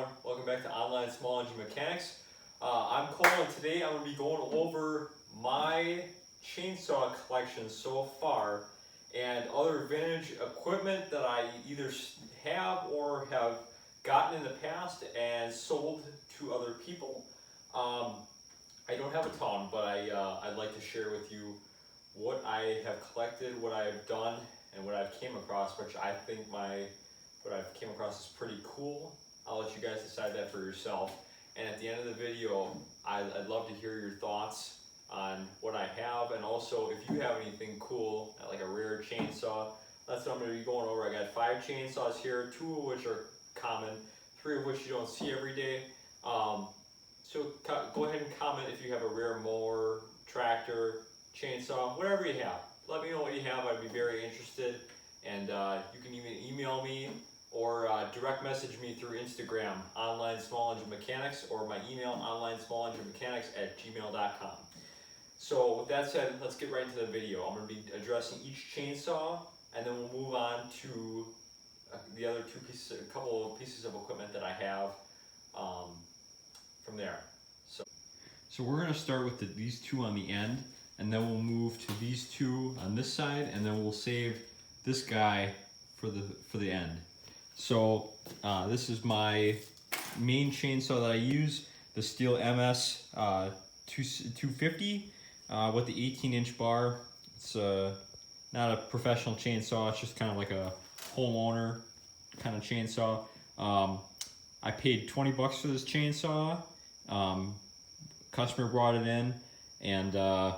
everyone? Welcome back to Online Small Engine Mechanics. I'm Cole, and today I'm going to be going over my chainsaw collection so far and other vintage equipment that I either have or have gotten in the past and sold to other people. I don't have a ton, but I'd like to share with you what I have collected, what I've done, and what I've came across, which I think what I've came across is pretty cool. I'll let you guys decide that for yourself. And at the end of the video, I'd love to hear your thoughts on what I have, and also if you have anything cool, like a rare chainsaw. That's what I'm going to be going over. I got 5 chainsaws here, 2 of which are common, 3 of which you don't see every day. So go ahead and comment if you have a rare mower, tractor, chainsaw, whatever you have. Let me know what you have. I'd be very interested. And you can even email me or direct message me through Instagram, Online Small Engine Mechanics, or my email, onlinesmallenginemechanics@gmail.com. So with that said, let's get right into the video. I'm going to be addressing each chainsaw, and then we'll move on to the other a couple of pieces of equipment that I have from there. So we're going to start with these 2 on the end, and then we'll move to these 2 on this side, and then we'll save this guy for the end. So this is my main chainsaw that I use, the Stihl MS 250 with the 18-inch bar. It's not a professional chainsaw, it's just kind of like a homeowner kind of chainsaw. I paid 20 bucks for this chainsaw. Customer brought it in, and I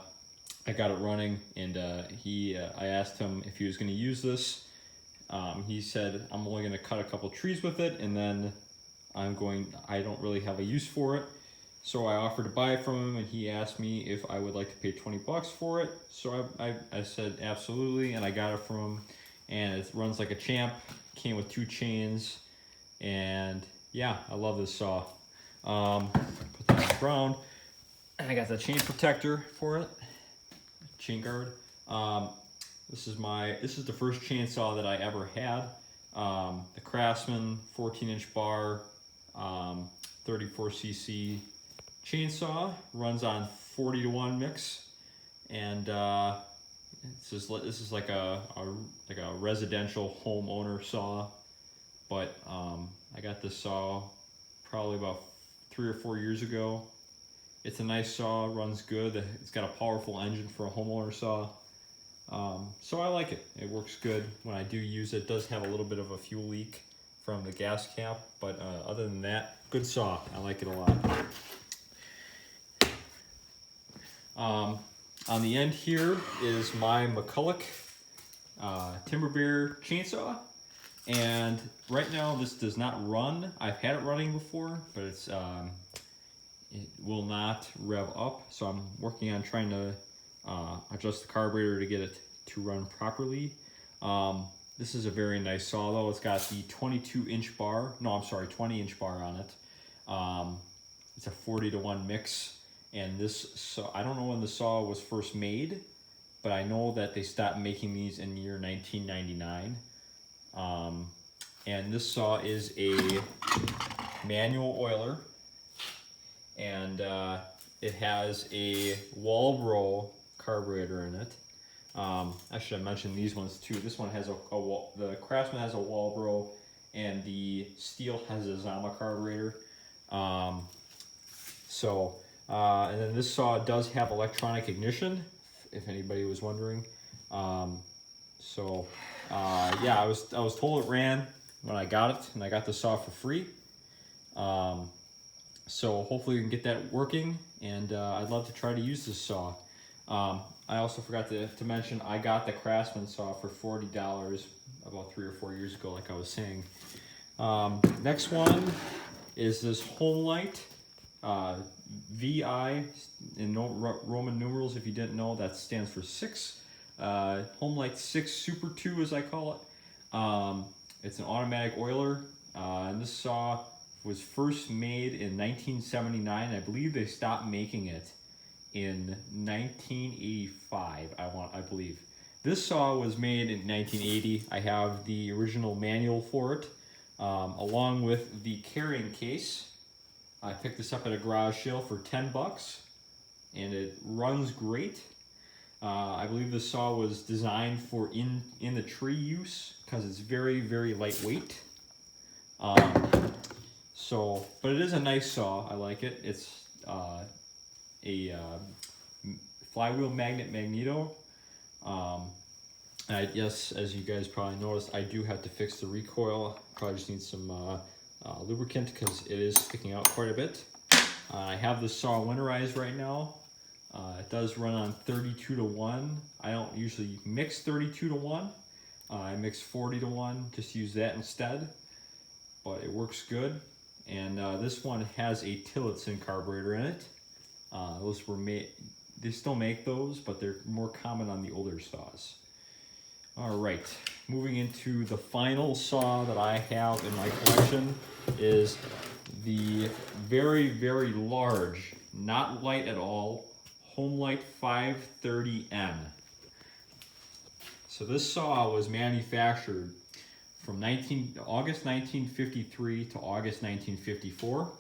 got it running, and I asked him if he was going to use this. He said, I'm only going to cut a couple trees with it, and then I don't really have a use for it. So I offered to buy it from him, and he asked me if I would like to pay 20 bucks for it. So I said absolutely, and I got it from him, and it runs like a champ. Came with 2 chains, and yeah, I love this saw. Put that on the ground, and I got the chain protector for it. Chain guard. This is the first chainsaw that I ever had. The Craftsman 14-inch bar, 34cc chainsaw, runs on 40-to-1 mix, and this is like a residential homeowner saw. But I got this saw probably about 3 or 4 years ago. It's a nice saw, runs good. It's got a powerful engine for a homeowner saw. So I like it. It works good when I do use it. It does have a little bit of a fuel leak from the gas cap, but other than that, good saw. I like it a lot. On the end here is my McCulloch Timber Bear chainsaw. And right now this does not run. I've had it running before, but it will not rev up. So I'm working on trying to adjust the carburetor to get it to run properly. This is a very nice saw though. It's got the 20-inch bar on it. It's a 40-to-1 mix, and this saw, I don't know when the saw was first made, but I know that they stopped making these in the year 1999. And this saw is a manual oiler, and it has a Walbro carburetor in it. I should have mentioned these ones too. This one has the Craftsman has a Walbro, and the Stihl has a Zama carburetor. And then this saw does have electronic ignition, if anybody was wondering. Yeah, I was told it ran when I got it, and I got the saw for free. So hopefully we can get that working, and I'd love to try to use this saw. I also forgot to mention, I got the Craftsman saw for $40 about 3 or 4 years ago, like I was saying. Next one is this Homelite VI in Roman numerals. If you didn't know, that stands for 6. Homelite 6 Super 2, as I call it. It's an automatic oiler, and this saw was first made in 1979. I believe they stopped making it in 1985, I believe. This saw was made in 1980. I have the original manual for it. along with the carrying case. I picked this up at a garage sale for 10 bucks, and it runs great. I believe the saw was designed for in the tree use because it's very, very lightweight. But it is a nice saw. I like it. It's a flywheel magnet magneto. Yes, as you guys probably noticed, I do have to fix the recoil. Probably just need some lubricant because it is sticking out quite a bit. I have the saw winterized right now. It does run on 32:1. I don't usually mix 32:1. I mix 40:1, just use that instead. But it works good. And this one has a Tillotson carburetor in it. Those were made, they still make those, but they're more common on the older saws. All right, moving into the final saw that I have in my collection is the very, very large, not light at all, Homelite 530M. So this saw was manufactured from August 1953 to August 1954.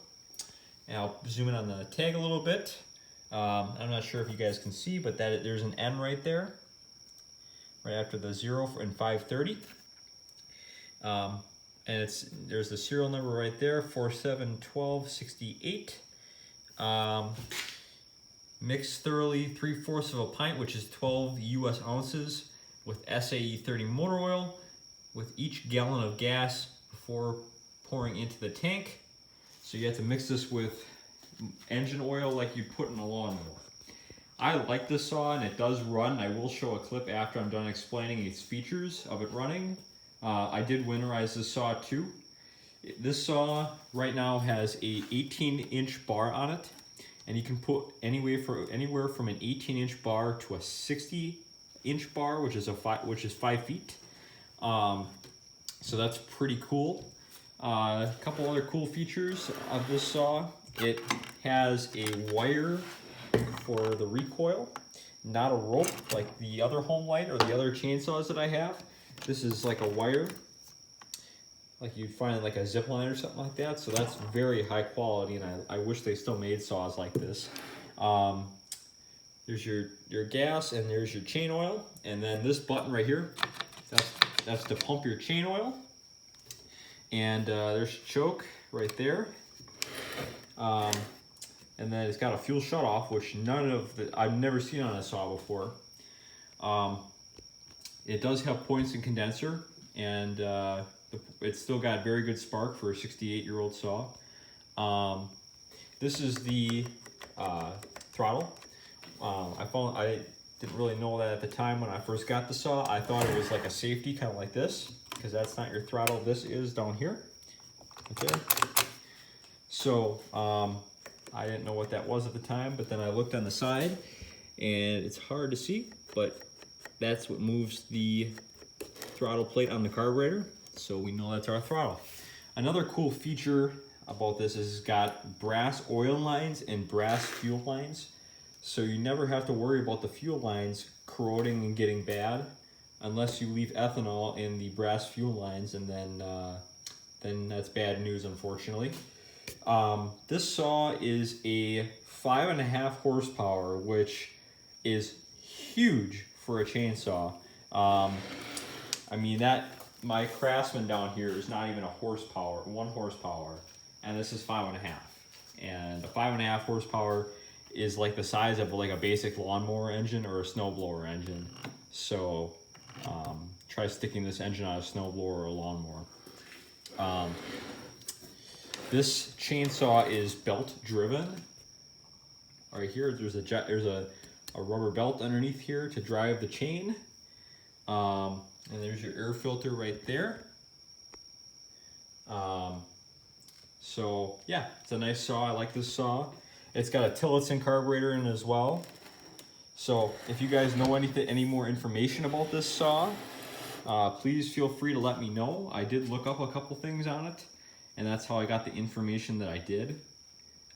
And I'll zoom in on the tag a little bit. I'm not sure if you guys can see, but there's an N right there, right after the 0 in 530. And there's the serial number right there, 471268. Mixed thoroughly 3/4 of a pint, which is 12 US ounces, with SAE 30 motor oil, with each gallon of gas before pouring into the tank. So you have to mix this with engine oil like you put in a lawnmower. I like this saw and it does run. I will show a clip after I'm done explaining its features of it running. I did winterize this saw too. This saw right now has a 18-inch bar on it, and you can put anywhere from an 18-inch bar to a 60-inch bar, which is 5 feet. So that's pretty cool. A couple other cool features of this saw. It has a wire for the recoil, not a rope like the other Homelite or the other chainsaws that I have. This is like a wire, like you'd find like a zip line or something like that. So that's very high quality, and I wish they still made saws like this. There's your gas, and there's your chain oil, and then this button right here, that's to pump your chain oil. And there's your choke right there. And then it's got a fuel shutoff, which I've never seen on a saw before. It does have points and condenser, and it's still got very good spark for a 68-year-old saw. This is the throttle. I didn't really know that at the time when I first got the saw. I thought it was like a safety, kind of like this, because that's not your throttle. This is down here. Okay. So I didn't know what that was at the time, but then I looked on the side, and it's hard to see, but that's what moves the throttle plate on the carburetor. So we know that's our throttle. Another cool feature about this is it's got brass oil lines and brass fuel lines. So you never have to worry about the fuel lines corroding and getting bad unless you leave ethanol in the brass fuel lines, and then that's bad news, unfortunately. This saw is a 5.5 horsepower, which is huge for a chainsaw. I mean, my Craftsman down here is not even 1 horsepower, and this is 5.5. And a 5.5 horsepower is like the size of like a basic lawnmower engine or a snowblower engine. So try sticking this engine on a snowblower or a lawnmower. This chainsaw is belt driven. Right here, there's a rubber belt underneath here to drive the chain. And there's your air filter right there. So yeah, it's a nice saw. I like this saw. It's got a Tillotson carburetor in it as well. So if you guys know any more information about this saw, please feel free to let me know. I did look up a couple things on it, and that's how I got the information that I did.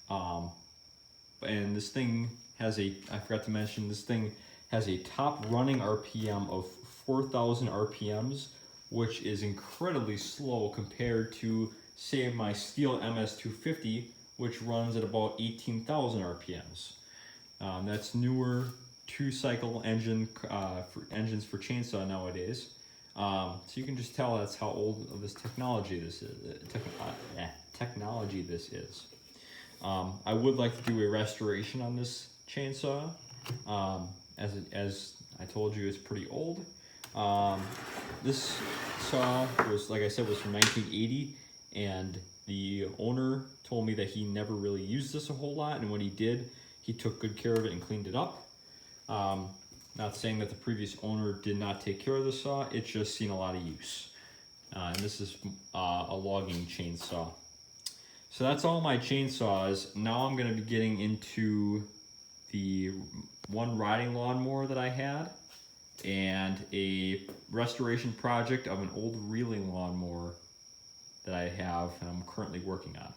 And this thing has I forgot to mention, this thing has a top running RPM of 4,000 RPMs which is incredibly slow compared to, say, my Stihl MS250, which runs at about 18,000 RPMs. That's newer two-cycle engines for chainsaw nowadays. So you can just tell that's how old of this technology this is. I would like to do a restoration on this chainsaw. As I told you, it's pretty old. This saw was, like I said, was from 1980, and the owner told me that he never really used this a whole lot, and when he did, he took good care of it and cleaned it up. Not saying that the previous owner did not take care of the saw, it's just seen a lot of use. And this is a logging chainsaw. So that's all my chainsaws. Now I'm going to be getting into the one riding lawnmower that I had and a restoration project of an old reeling lawnmower that I have and I'm currently working on.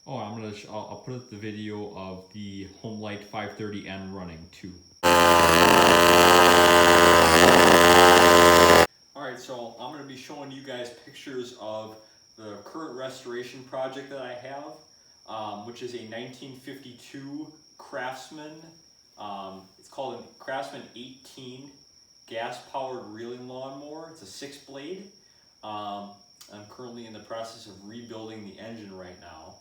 Oh, I'll put up the video of the Homelite 530N running too. Alright, so I'm going to be showing you guys pictures of the current restoration project that I have, which is a 1952 Craftsman. It's called a Craftsman 18 gas-powered reeling lawnmower. It's a 6-blade. I'm currently in the process of rebuilding the engine right now.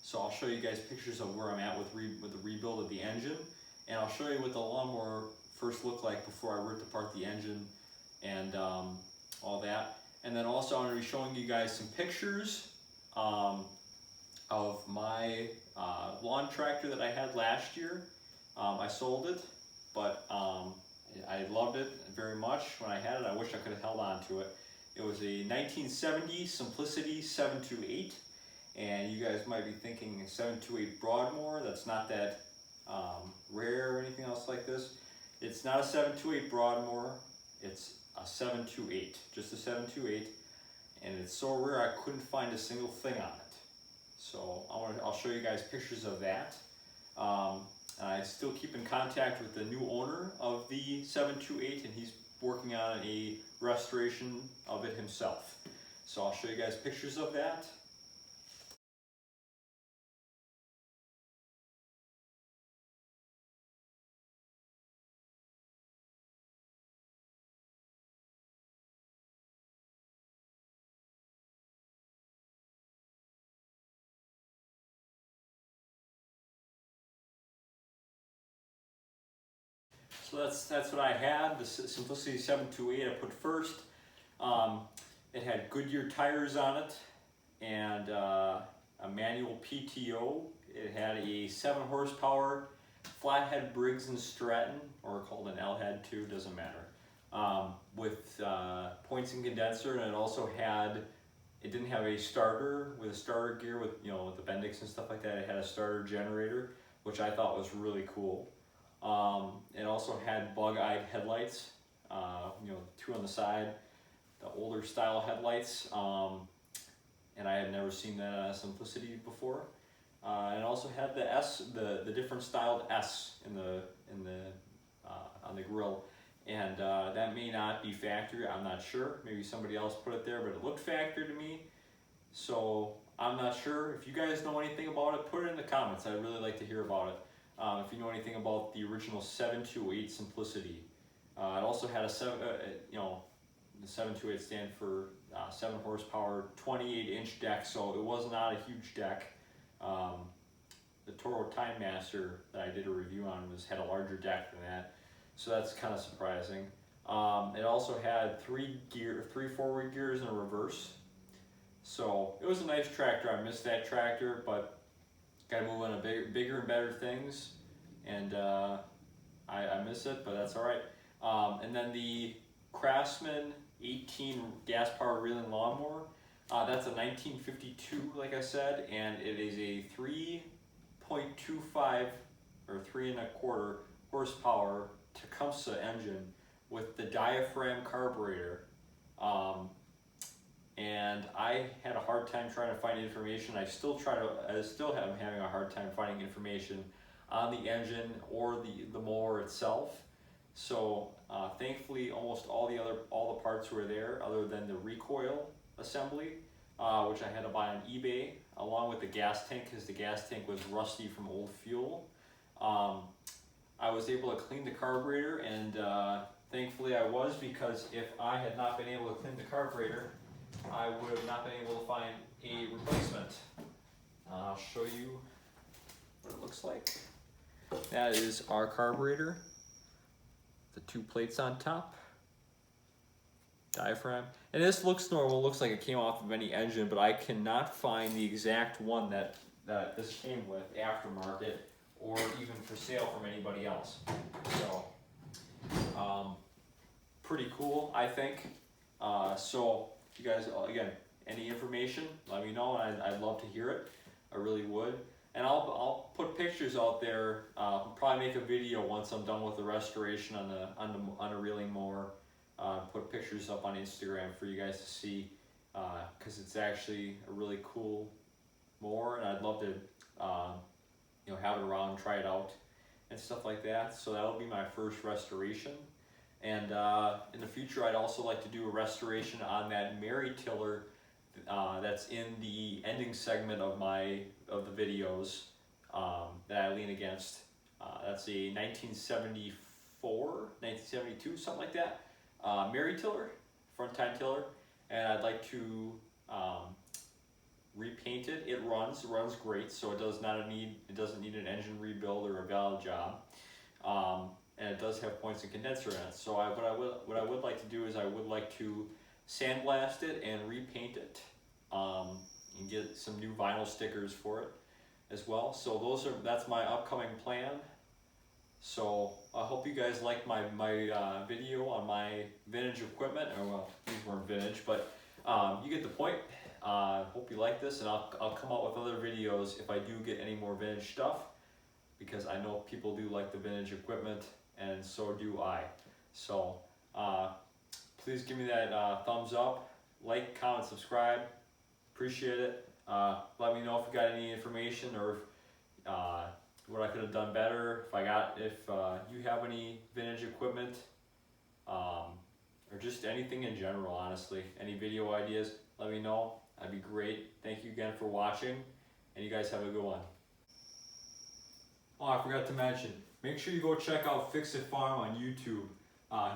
So I'll show you guys pictures of where I'm at with the rebuild of the engine, and I'll show you what the lawnmower first looked like before I ripped apart the engine and all that. And then also I'm going to be showing you guys some pictures of my lawn tractor that I had last year. I sold it, but I loved it very much when I had it. I wish I could have held on to it. It was a 1970 Simplicity 728, and you guys might be thinking 728 Broadmoor. That's not that rare or anything else like this. It's not a 728 Broadmoor. It's a 728, just a 728, and it's so rare I couldn't find a single thing on it. So I'll show you guys pictures of that. I still keep in contact with the new owner of the 728, and he's working on a restoration of it himself. So I'll show you guys pictures of that. So that's what I had, the Simplicity 728 I put first. It had Goodyear tires on it and a manual PTO. It had a 7 horsepower flathead Briggs & Stratton, or called an L-head too, doesn't matter, with points and condenser, and it also had, it didn't have a starter with a starter gear with, you know, with the Bendix and stuff like that. It had a starter generator, which I thought was really cool. It also had bug-eyed headlights, you know, 2 on the side, the older style headlights, and I had never seen that on a Simplicity before. And it also had the S, the different styled S on the grill, and that may not be factory. I'm not sure. Maybe somebody else put it there, but it looked factory to me. So I'm not sure. If you guys know anything about it, put it in the comments. I'd really like to hear about it. If you know anything about the original 728 Simplicity. It also had a the 728 stand for 7 horsepower, 28-inch deck, so it was not a huge deck. The Toro Time Master that I did a review on had a larger deck than that, so that's kind of surprising. It also had 3 forward gears and a reverse, so it was a nice tractor. I missed that tractor, but got to move on to bigger and better things, and I miss it, but that's all right. And then the Craftsman 18 gas-powered reeling lawnmower. That's a 1952, like I said, and it is a 3.25 or 3 1/4 horsepower Tecumseh engine with the diaphragm carburetor. And I had a hard time trying to find information. I still am having a hard time finding information on the engine or the mower itself. So thankfully, almost all the parts were there, other than the recoil assembly, which I had to buy on eBay, along with the gas tank, because the gas tank was rusty from old fuel. I was able to clean the carburetor, and thankfully I was, because if I had not been able to clean the carburetor, I would have not been able to find a replacement. I'll show you what it looks like. That is our carburetor. The 2 plates on top. Diaphragm. And this looks normal, looks like it came off of any engine, but I cannot find the exact one that this came with, aftermarket, or even for sale from anybody else. So, pretty cool, I think. So, if you guys, again, any information, let me know, and I'd love to hear it. I really would. And I'll put pictures out there. Probably make a video once I'm done with the restoration on the reeling mower. Put pictures up on Instagram for you guys to see, because it's actually a really cool mower, and I'd love to have it around, try it out, and stuff like that. So that'll be my first restoration. And in the future, I'd also like to do a restoration on that Mary tiller that's in the ending segment of the videos that I lean against. That's a 1974, 1972, something like that. Mary tiller, front tine tiller, and I'd like to repaint it. It runs great, so it doesn't need an engine rebuild or a valve job, and it does have points and condenser in it. So what I would like to do is I would like to sandblast it and repaint it, and get some new vinyl stickers for it as well. So that's my upcoming plan. So I hope you guys liked my video on my vintage equipment. Or, well, these weren't vintage, but you get the point. Hope you like this, and I'll come out with other videos if I do get any more vintage stuff, because I know people do like the vintage equipment, and so do I. So please give me that thumbs up, like, comment, subscribe. Appreciate it. Let me know if you got any information, or what I could have done better. If you have any vintage equipment, or just anything in general, honestly, any video ideas, let me know. That'd be great. Thank you again for watching, and you guys have a good one. Oh, I forgot to mention, make sure you go check out Fix It Farm on YouTube.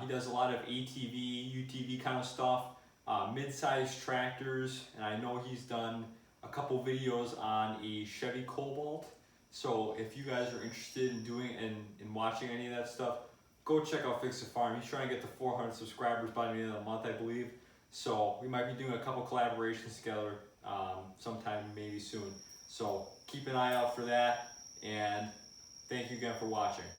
He does a lot of ATV, UTV kind of stuff, mid-sized tractors, and I know he's done a couple videos on a Chevy Cobalt. So if you guys are interested in doing and watching any of that stuff, go check out Fix It Farm. He's trying to get to 400 subscribers by the end of the month, I believe. So we might be doing a couple collaborations together sometime maybe soon. So keep an eye out for that, and thank you again for watching.